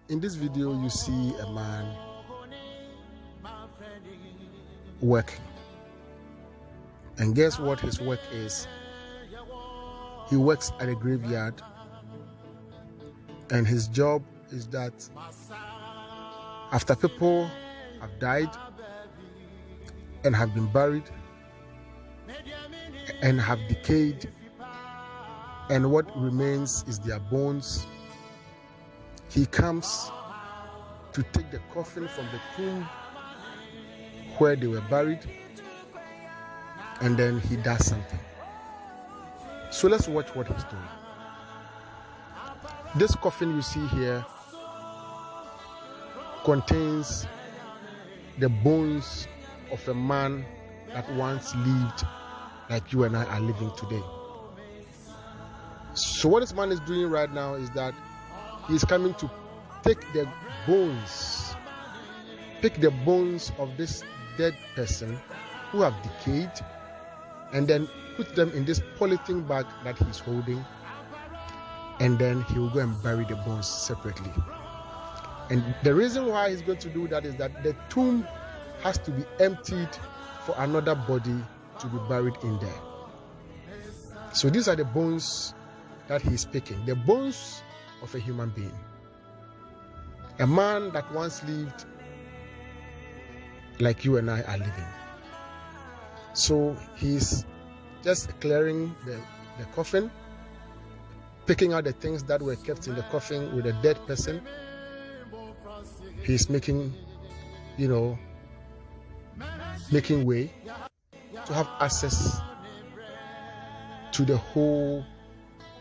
In this video, you see a man working. And guess what his work is? He works at a graveyard, and his job is that after people have died and have been buried and have decayed, and what remains is their bones, he comes to take the coffin from the tomb where they were buried, and then he does something. So let's watch what he's doing. This coffin you see here contains the bones of a man that once lived like you and I are living today. So what this man is doing right now is that he is coming to take the bones of this dead person who have decayed, and then put them in this polythene bag that he's holding, and then he will go and bury the bones separately. And the reason why he's going to do that is that the tomb has to be emptied for another body to be buried in there. So these are the bones that he's picking, the bones of a human being, a man that once lived like you and I are living. So he's just clearing the coffin, picking out the things that were kept in the coffin with a dead person. He's making way to have access to the whole,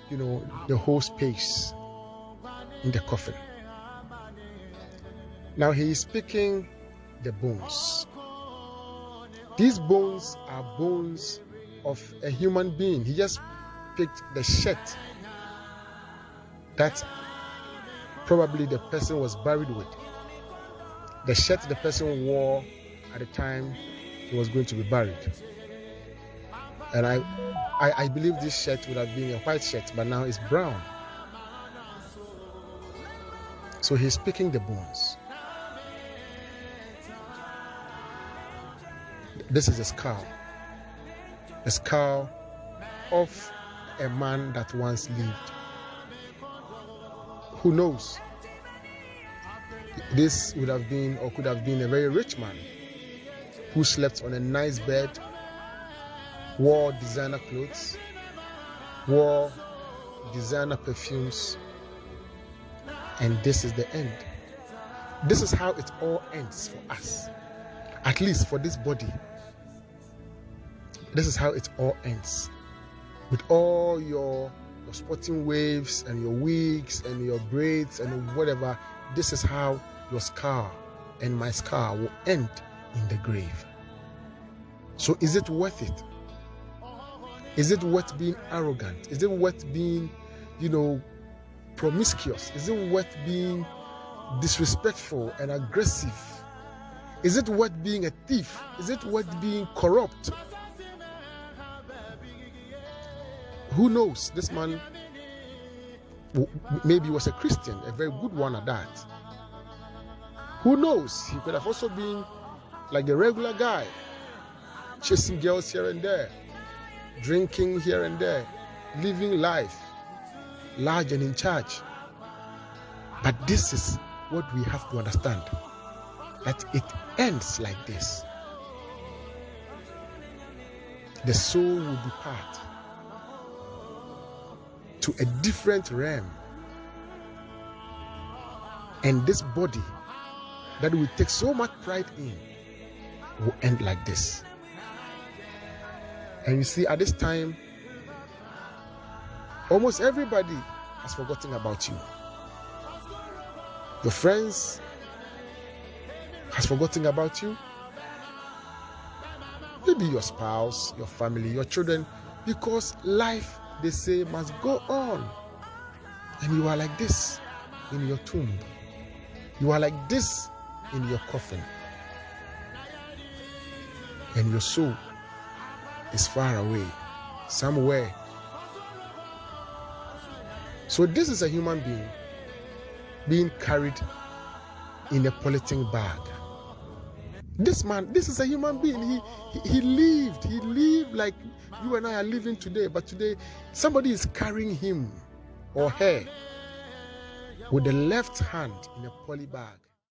the whole space in the coffin. Now he is picking the bones. These bones are bones of a human being. He just picked the shirt that probably the person was buried with, the shirt the person wore at the time he was going to be buried. And I believe this shirt would have been a white shirt, but now it's brown. So he's picking the bones. This is a skull of a man that once lived. Who knows? This would have been or could have been a very rich man who slept on a nice bed, wore designer clothes, wore designer perfumes, and this is the end. This is how it all ends for us, at least for this body. This is how it all ends. With all your sporting waves and your wigs and your braids and whatever, this is how your scar and my scar will end in the grave. So is it worth it? Is it worth being arrogant? Is it worth being, promiscuous? Is it worth being disrespectful and aggressive? Is it worth being a thief? Is it worth being corrupt? Who knows? This man maybe was a Christian, a very good one at that. Who knows? He could have also been like the regular guy, chasing girls here and there, drinking here and there, living life large and in charge. But this is what we have to understand, that it ends like this. The soul will depart to a different realm, and this body that we take so much pride in will end like this. And you see, at this time, almost everybody has forgotten about you. Your friends has forgotten about you. Maybe your spouse, your family, your children, because life, they say, must go on. And you are like this in your tomb. You are like this in your coffin. And your soul is far away, somewhere. So this is a human being being carried in a polythene bag. This man, this is a human being. He lived like you and I are living today. But today, somebody is carrying him or her with the left hand in a poly bag.